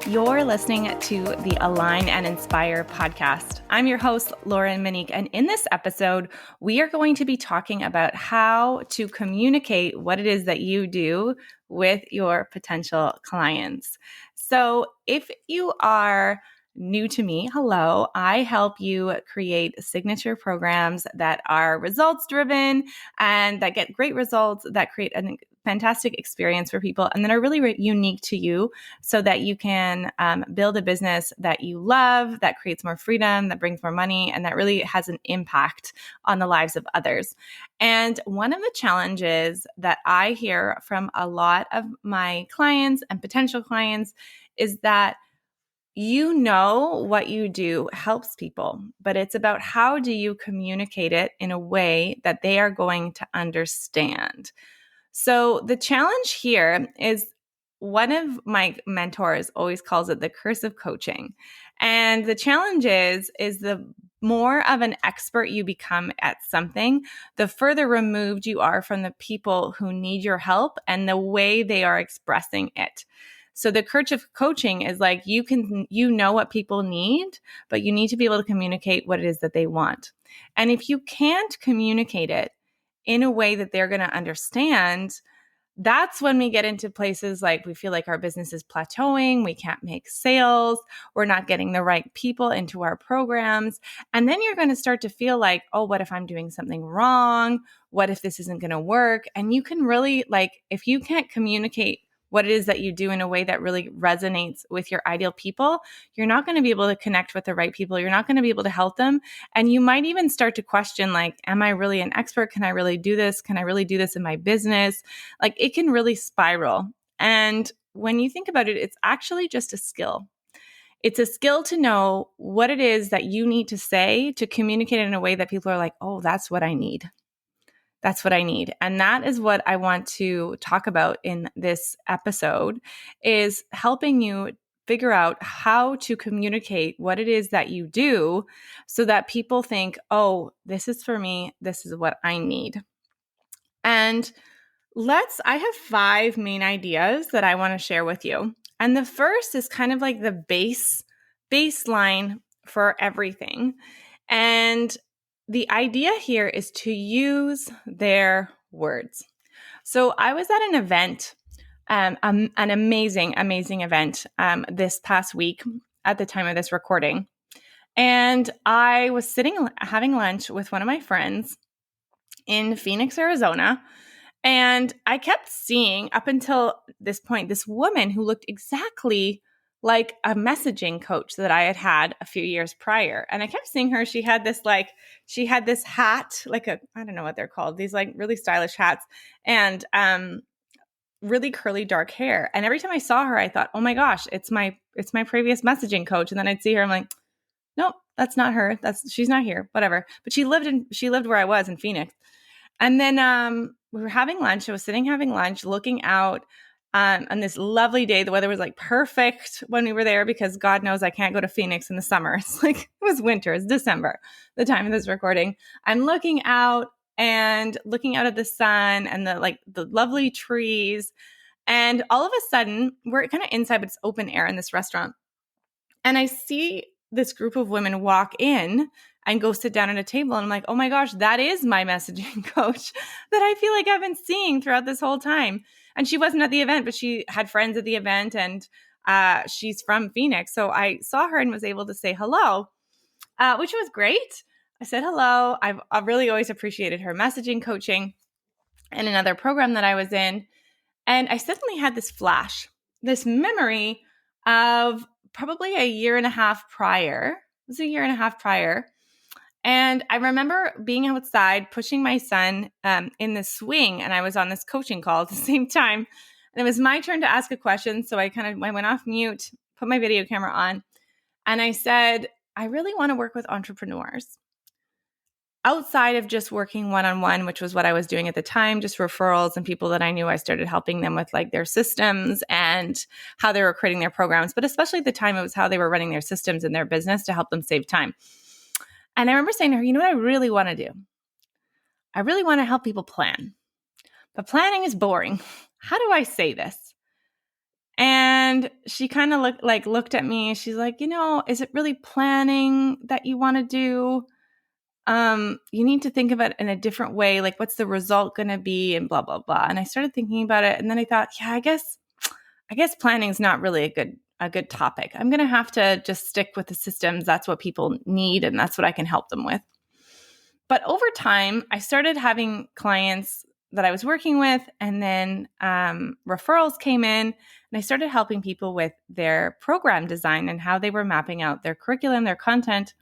You're listening to the Align and Inspire podcast. I'm your host, Lauren Monique, and in this episode, we are going to be talking about how to communicate what it is that you do with your potential clients. So if you are new to me, hello, I help you create signature programs that are results driven and that get great results, that create a fantastic experience for people and that are really unique to you so that you can build a business that you love, that creates more freedom, that brings more money, and that really has an impact on the lives of others. And one of the challenges that I hear from a lot of my clients and potential clients is that you know what you do helps people, but it's about how do you communicate it in a way that they are going to understand. So the challenge here is one of my mentors always calls it the curse of coaching. And the challenge is the more of an expert you become at something, the further removed you are from the people who need your help and the way they are expressing it. So the curse of coaching is like you know what people need, but you need to be able to communicate what it is that they want. And if you can't communicate it in a way that they're going to understand, that's when we get into places like we feel like our business is plateauing, we can't make sales, we're not getting the right people into our programs. And then you're going to start to feel like, oh, what if I'm doing something wrong? What if this isn't going to work? And you can really, if you can't communicate what it is that you do in a way that really resonates with your ideal people, you're not going to be able to connect with the right people. You're not going to be able to help them. And you might even start to question, am I really an expert? Can I really do this? Can I really do this in my business? It can really spiral. And when you think about it, it's actually just a skill. It's a skill to know what it is that you need to say to communicate in a way that people are like, oh, that's what I need. That's what I need. And that is what I want to talk about in this episode, is helping you figure out how to communicate what it is that you do so that people think, oh, this is for me. This is what I need. And I have 5 main ideas that I want to share with you. And the first is kind of like the baseline for everything. And the idea here is to use their words. So I was at an event, an amazing event this past week at the time of this recording. And I was sitting having lunch with one of my friends in Phoenix, Arizona. And I kept seeing up until this point, this woman who looked exactly like a messaging coach that I had had a few years prior. And I kept seeing her. She had this hat, I don't know what they're called, these really stylish hats and really curly dark hair. And every time I saw her, I thought, oh my gosh, it's my previous messaging coach. And then I'd see her, I'm like, nope, that's not her. She's not here, whatever. But she lived where I was in Phoenix. And then we were having lunch. I was sitting having lunch, looking out on this lovely day. The weather was perfect when we were there because God knows I can't go to Phoenix in the summer. It was winter. It's December, the time of this recording. I'm looking out at the sun and the lovely trees. And all of a sudden, we're kind of inside, but it's open air in this restaurant. And I see this group of women walk in and go sit down at a table. And I'm like, oh my gosh, that is my messaging coach that I feel like I've been seeing throughout this whole time. And she wasn't at the event, but she had friends at the event and she's from Phoenix. So I saw her and was able to say hello, which was great. I said hello. I've really always appreciated her messaging coaching in another program that I was in. And I suddenly had this flash, this memory of probably a year and a half prior. It was a year and a half prior. And I remember being outside, pushing my son in the swing, and I was on this coaching call at the same time. And it was my turn to ask a question. So I went off mute, put my video camera on, and I said, I really want to work with entrepreneurs. Outside of just working one-on-one, which was what I was doing at the time, just referrals and people that I knew, I started helping them with their systems and how they were creating their programs. But especially at the time, it was how they were running their systems in their business to help them save time. And I remember saying to her, you know what I really want to do? I really want to help people plan, but planning is boring. How do I say this? And she kind of looked at me. She's like, is it really planning that you want to do? You need to think of it in a different way. Like, what's the result going to be, and blah, blah, blah. And I started thinking about it. And then I thought, yeah, I guess planning is not really a good topic. I'm going to have to just stick with the systems. That's what people need, and that's what I can help them with. But over time, I started having clients that I was working with, and then referrals came in, and I started helping people with their program design and how they were mapping out their curriculum, their content.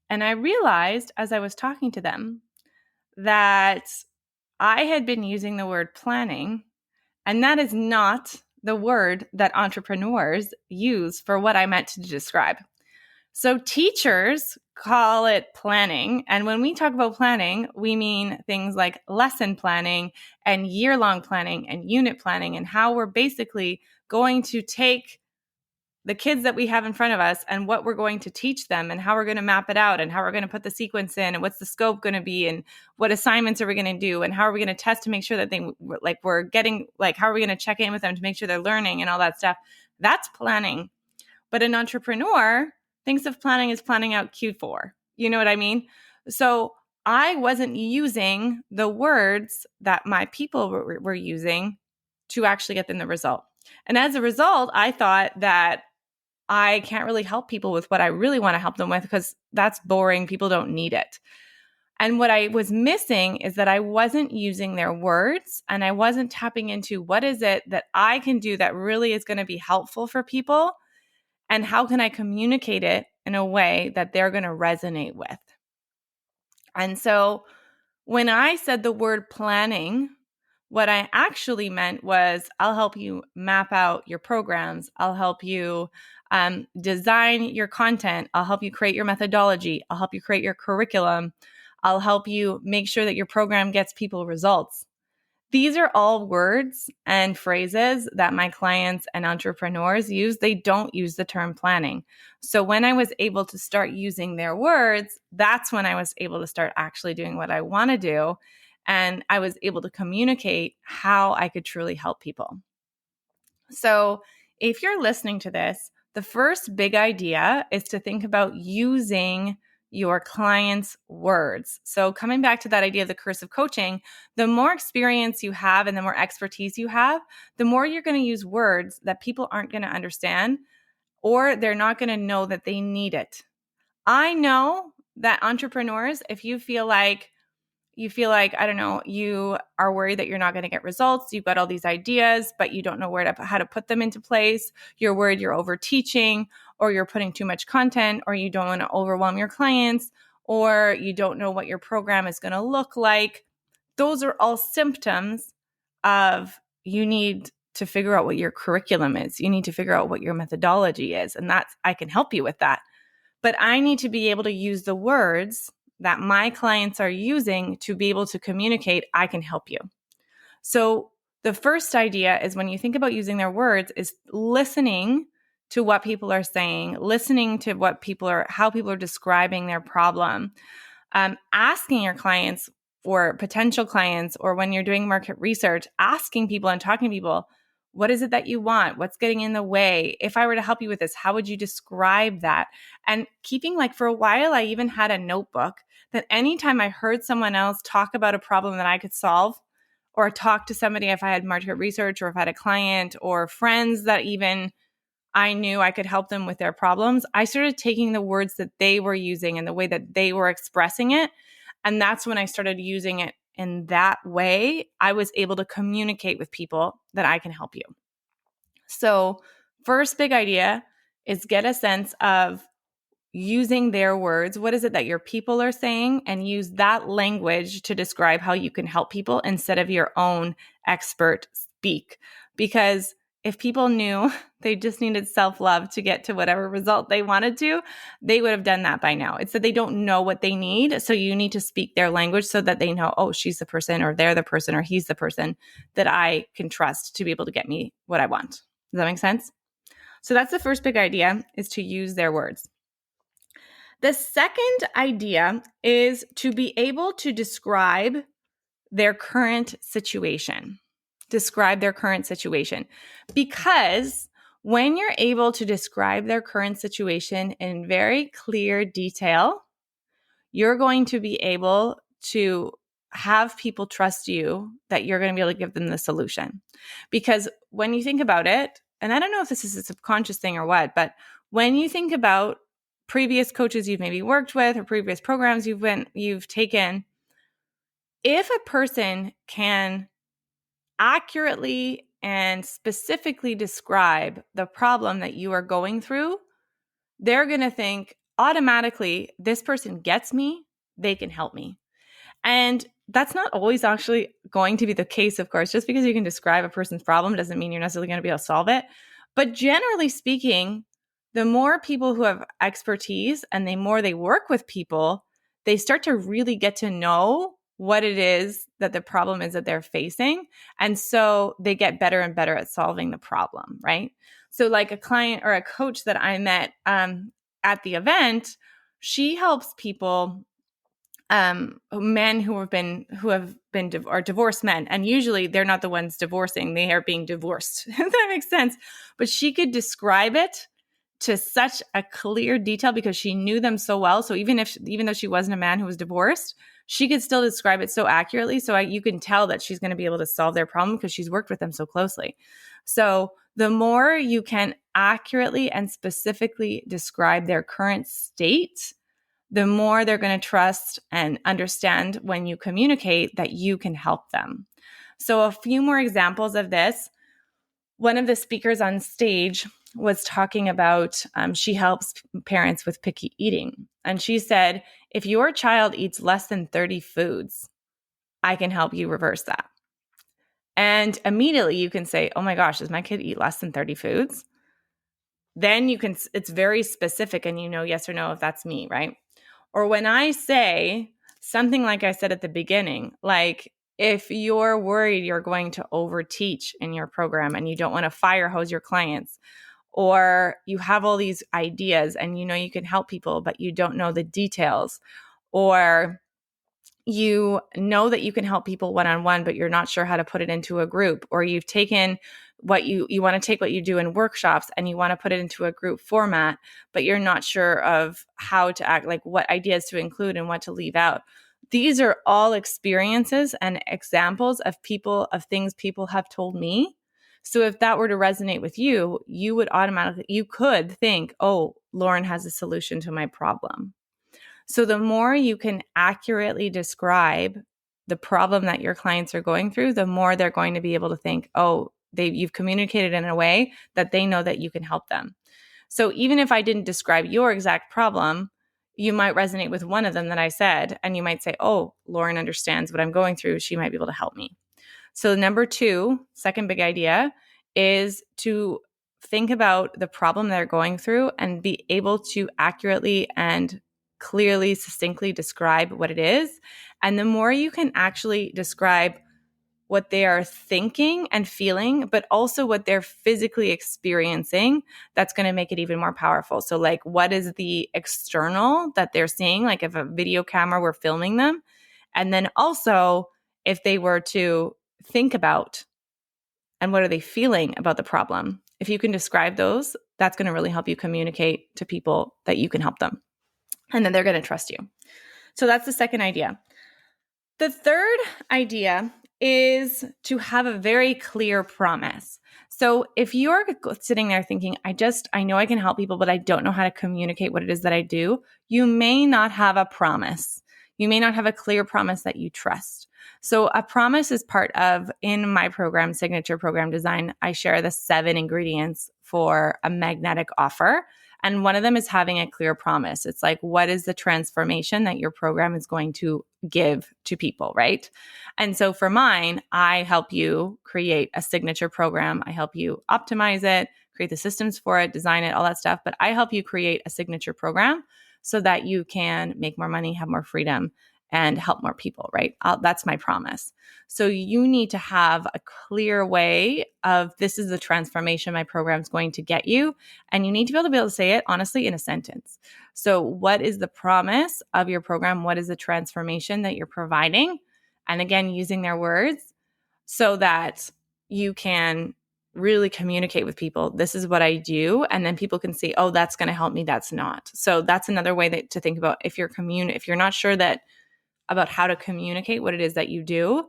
And I realized as I was talking to them that I had been using the word planning, and that is not the word that entrepreneurs use for what I meant to describe. So teachers call it planning. And when we talk about planning, we mean things like lesson planning and year-long planning and unit planning, and how we're basically going to take the kids that we have in front of us and what we're going to teach them and how we're going to map it out and how we're going to put the sequence in and what's the scope going to be and what assignments are we going to do and how are we going to test to make sure that we're getting, how are we going to check in with them to make sure they're learning and all that stuff. That's planning. But an entrepreneur thinks of planning as planning out Q4. You know what I mean? So I wasn't using the words that my people were using to actually get them the result. And as a result, I thought that I can't really help people with what I really want to help them with because that's boring. People don't need it. And what I was missing is that I wasn't using their words, and I wasn't tapping into what is it that I can do that really is going to be helpful for people, and how can I communicate it in a way that they're going to resonate with. And so when I said the word planning, what I actually meant was I'll help you map out your programs. I'll help you design your content. I'll help you create your methodology. I'll help you create your curriculum. I'll help you make sure that your program gets people results. These are all words and phrases that my clients and entrepreneurs use. They don't use the term planning. So when I was able to start using their words, that's when I was able to start actually doing what I want to do. And I was able to communicate how I could truly help people. So if you're listening to this, the first big idea is to think about using your client's words. So coming back to that idea of the curse of coaching, the more experience you have and the more expertise you have, the more you're going to use words that people aren't going to understand, or they're not going to know that they need it. I know that entrepreneurs, if you feel like, I don't know, you are worried that you're not going to get results. You've got all these ideas, but you don't know how to put them into place. You're worried you're over teaching, or you're putting too much content, or you don't want to overwhelm your clients, or you don't know what your program is going to look like. Those are all symptoms of you need to figure out what your curriculum is. You need to figure out what your methodology is. And I can help you with that. But I need to be able to use the words that my clients are using to be able to communicate, I can help you. So the first idea is, when you think about using their words, is listening to what people are saying, listening to how people are describing their problem, asking your clients or potential clients, or when you're doing market research, asking people and talking to people, what is it that you want? What's getting in the way? If I were to help you with this, how would you describe that? And keeping, for a while, I even had a notebook that anytime I heard someone else talk about a problem that I could solve, or talk to somebody, if I had market research, or if I had a client or friends that even I knew I could help them with their problems, I started taking the words that they were using and the way that they were expressing it. And that's when I started using it in that way. I was able to communicate with people that I can help you. So first big idea is get a sense of using their words. What is it that your people are saying? And use that language to describe how you can help people instead of your own expert speak. Because if people knew they just needed self-love to get to whatever result they wanted to, they would have done that by now. It's that they don't know what they need. So you need to speak their language so that they know, oh, she's the person, or they're the person, or he's the person that I can trust to be able to get me what I want. Does that make sense? So that's the first big idea, is to use their words. The second idea is to be able to describe their current situation. Describe their current situation. Because when you're able to describe their current situation in very clear detail, you're going to be able to have people trust you that you're going to be able to give them the solution. Because when you think about it, and I don't know if this is a subconscious thing or what, but when you think about previous coaches you've maybe worked with or previous programs you've taken, if a person can accurately and specifically describe the problem that you are going through, they're going to think automatically, this person gets me, they can help me. And that's not always actually going to be the case, of course. Just because you can describe a person's problem doesn't mean you're necessarily going to be able to solve it. But generally speaking, the more people who have expertise and the more they work with people, they start to really get to know what it is that the problem is that they're facing. And so they get better and better at solving the problem, right? So like a client or a coach that I met at the event, she helps people, men who have been or divorced men, and usually they're not the ones divorcing, they are being divorced. If that makes sense. But she could describe it to such a clear detail because she knew them so well. So even though she wasn't a man who was divorced, she could still describe it so accurately. So you can tell that she's going to be able to solve their problem because she's worked with them so closely. So the more you can accurately and specifically describe their current state, the more they're going to trust and understand when you communicate that you can help them. So a few more examples of this. One of the speakers on stage was talking about, she helps parents with picky eating. And she said, if your child eats less than 30 foods, I can help you reverse that. And immediately you can say, oh my gosh, does my kid eat less than 30 foods? Then it's very specific and you know yes or no if that's me, right? Or when I say something like I said at the beginning, like if you're worried you're going to overteach in your program and you don't want to fire hose your clients, or you have all these ideas and you know you can help people, but you don't know the details, or you know that you can help people one-on-one, but you're not sure how to put it into a group, or you've taken what you want to take what you do in workshops and you want to put it into a group format, but you're not sure of how to act, like what ideas to include and what to leave out. These are all experiences and examples of things people have told me. So if that were to resonate with you, you could think, oh, Lauren has a solution to my problem. So the more you can accurately describe the problem that your clients are going through, the more they're going to be able to think, oh, you've communicated in a way that they know that you can help them. So even if I didn't describe your exact problem, you might resonate with one of them that I said, and you might say, oh, Lauren understands what I'm going through. She might be able to help me. So number 2, second big idea, is to think about the problem they're going through and be able to accurately and clearly, succinctly describe what it is. And the more you can actually describe what they are thinking and feeling, but also what they're physically experiencing, that's going to make it even more powerful. So like, what is the external that they're seeing? Like if a video camera were filming them, and then also if they were to think about, and what are they feeling about the problem? If you can describe those, that's going to really help you communicate to people that you can help them. And then they're going to trust you. So that's the second idea. The third idea is to have a very clear promise. So if you're sitting there thinking, I know I can help people, but I don't know how to communicate what it is that I do, you may not have a promise. You may not have a clear promise that you trust. So a promise is part of, in my program, Signature Program Design, I share the 7 ingredients for a magnetic offer. And one of them is having a clear promise. It's like, what is the transformation that your program is going to give to people, right? And so for mine, I help you create a signature program. I help you optimize it, create the systems for it, design it, all that stuff. But I help you create a signature program so that you can make more money, have more freedom, and help more people, right? That's my promise. So you need to have a clear way of this is the transformation my program is going to get you. And you need to be able to say it honestly in a sentence. So what is the promise of your program? What is the transformation that you're providing? And again, using their words so that you can really communicate with people. This is what I do. And then people can see, oh, that's going to help me. That's not. So that's another way to think about if you're not sure about how to communicate what it is that you do,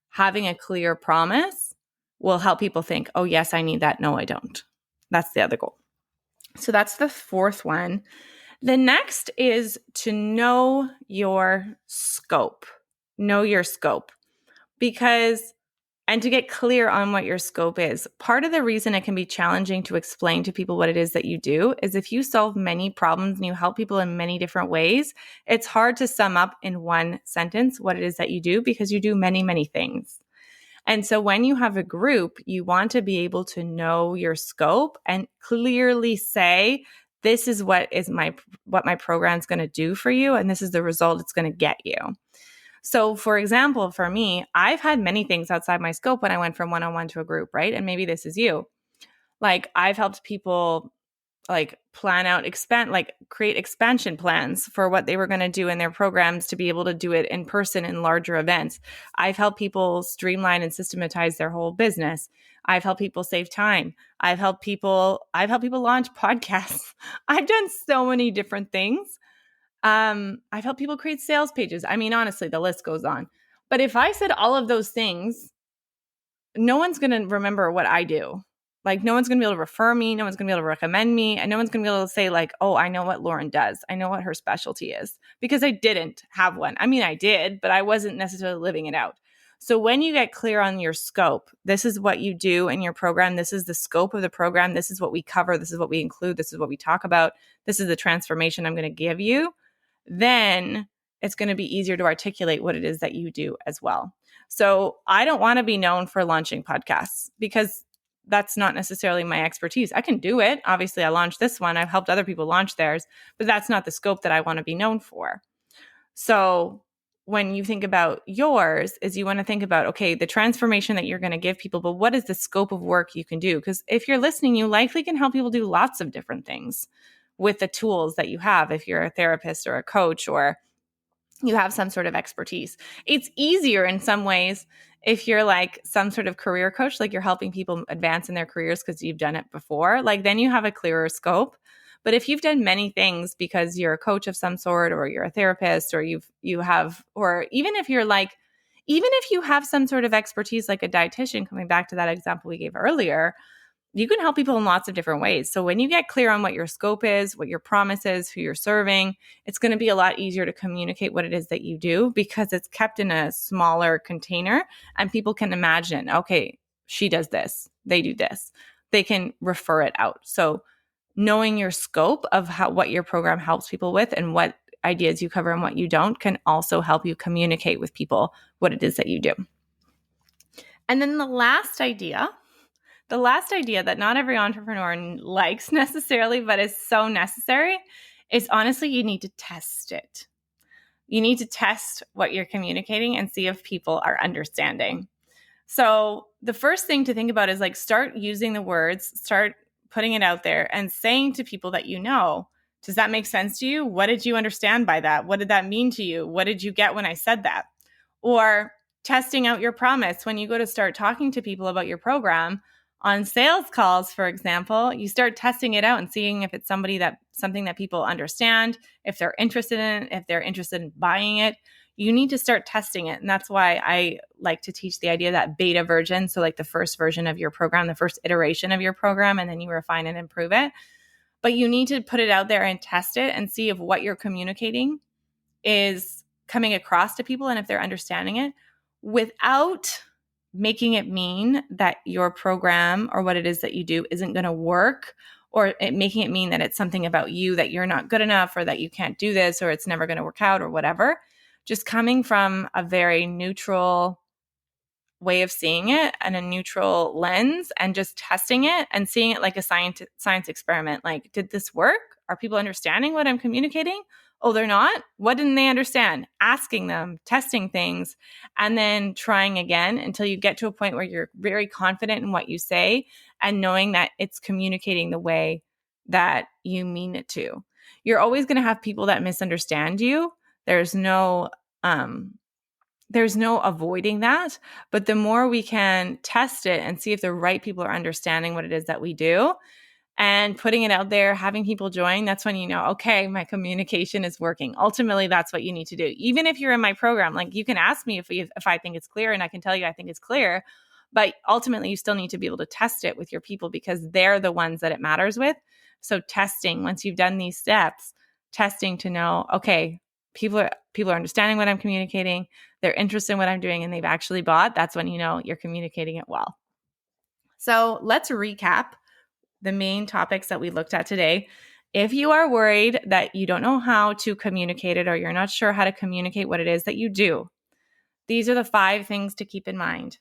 having a clear promise will help people think, oh, yes, I need that. No, I don't. That's the other goal. So that's the fourth one. The next is to know your scope. Know your scope. And to get clear on what your scope is. Part of the reason it can be challenging to explain to people what it is that you do is if you solve many problems and you help people in many different ways, it's hard to sum up in one sentence what it is that you do because you do many, many things. And so when you have a group, you want to be able to know your scope and clearly say, this is what my program's going to do for you, and this is the result it's going to get you. So for example, for me, I've had many things outside my scope when I went from one-on-one to a group, right? And maybe this is you. Like I've helped people plan out, create expansion plans for what they were going to do in their programs to be able to do it in person in larger events. I've helped people streamline and systematize their whole business. I've helped people save time. I've helped people launch podcasts. I've done so many different things. I've helped people create sales pages. I mean, honestly, the list goes on. But if I said all of those things, no one's going to remember what I do. Like, no one's going to be able to refer me. No one's going to be able to recommend me. And no one's going to be able to say oh, I know what Lauren does. I know what her specialty is, because I didn't have one. I mean, I did, but I wasn't necessarily living it out. So when you get clear on your scope, this is what you do in your program. This is the scope of the program. This is what we cover. This is what we include. This is what we talk about. This is the transformation I'm going to give you. Then it's going to be easier to articulate what it is that you do as well. So I don't want to be known for launching podcasts because that's not necessarily my expertise. I can do it. Obviously, I launched this one. I've helped other people launch theirs, but that's not the scope that I want to be known for. So when you think about yours, is you want to think about, okay, the transformation that you're going to give people, but what is the scope of work you can do? Because if you're listening, you likely can help people do lots of different things with the tools that you have if you're a therapist or a coach or you have some sort of expertise. It's easier in some ways if you're like some sort of career coach, like you're helping people advance in their careers because you've done it before, then you have a clearer scope. But if you've done many things because you're a coach of some sort, or you're a therapist, or even if you have some sort of expertise, like a dietitian, coming back to that example we gave earlier, you can help people in lots of different ways. So when you get clear on what your scope is, what your promise is, who you're serving, it's going to be a lot easier to communicate what it is that you do because it's kept in a smaller container and people can imagine, okay, she does this, they do this. They can refer it out. So knowing your scope of what your program helps people with and what ideas you cover and what you don't can also help you communicate with people what it is that you do. And then the last idea that not every entrepreneur likes necessarily, but is so necessary, is honestly, you need to test it. You need to test what you're communicating and see if people are understanding. So the first thing to think about is start using the words, start putting it out there and saying to people that you know, does that make sense to you? What did you understand by that? What did that mean to you? What did you get when I said that? Or testing out your promise when you go to start talking to people about your program. On sales calls, for example, you start testing it out and seeing if it's something that people understand, if they're interested in it, if they're interested in buying it. You need to start testing it. And that's why I like to teach the idea that beta version, so the first version of your program, the first iteration of your program, and then you refine and improve it. But you need to put it out there and test it and see if what you're communicating is coming across to people and if they're understanding it without making it mean that your program or what it is that you do isn't going to work, or making it mean that it's something about you, that you're not good enough, or that you can't do this, or it's never going to work out, or whatever. Just coming from a very neutral way of seeing it and a neutral lens, and just testing it and seeing it like a science experiment. Did this work? Are people understanding what I'm communicating? Oh, they're not? What didn't they understand? Asking them, testing things, and then trying again until you get to a point where you're very confident in what you say and knowing that it's communicating the way that you mean it to. You're always going to have people that misunderstand you. There's no avoiding that, but the more we can test it and see if the right people are understanding what it is that we do and putting it out there, having people join, that's when you know, okay, my communication is working. Ultimately, that's what you need to do. Even if you're in my program, like you can ask me if I think it's clear, and I can tell you I think it's clear, but ultimately you still need to be able to test it with your people because they're the ones that it matters with. So testing, once you've done these steps, testing to know, okay, people are understanding what I'm communicating, they're interested in what I'm doing, and they've actually bought, that's when you know you're communicating it well. So let's recap the main topics that we looked at today. If you are worried that you don't know how to communicate it or you're not sure how to communicate what it is that you do, these are the 5 things to keep in mind.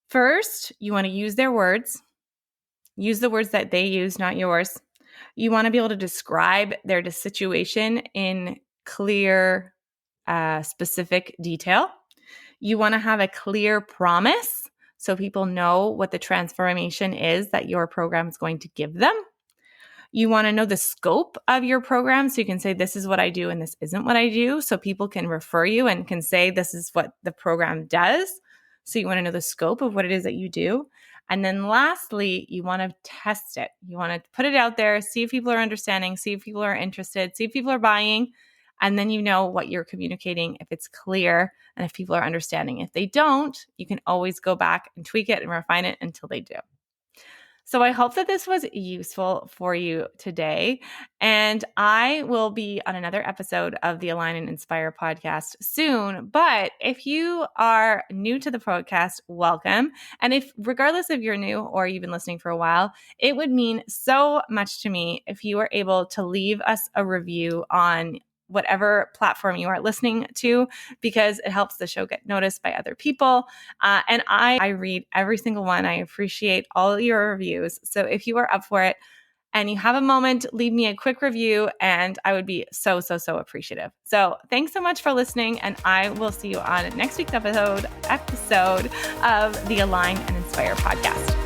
First, you want to use their words. Use the words that they use, not yours. You want to be able to describe their situation in clear, specific detail. You want to have a clear promise so people know what the transformation is that your program is going to give them. You want to know the scope of your program so you can say, this is what I do and this isn't what I do. So people can refer you and can say, this is what the program does. So you want to know the scope of what it is that you do. And then lastly, you want to test it. You want to put it out there, see if people are understanding, see if people are interested, see if people are buying. And then you know what you're communicating, if it's clear and if people are understanding. If they don't, you can always go back and tweak it and refine it until they do. So I hope that this was useful for you today. And I will be on another episode of the Align and Inspire podcast soon. But if you are new to the podcast, welcome. And if regardless if you're new or you've been listening for a while, it would mean so much to me if you are able to leave us a review on whatever platform you are listening to, because it helps the show get noticed by other people. And I read every single one. I appreciate all your reviews. So if you are up for it and you have a moment, leave me a quick review and I would be so appreciative. So thanks so much for listening. And I will see you on next week's episode of the Align and Inspire podcast.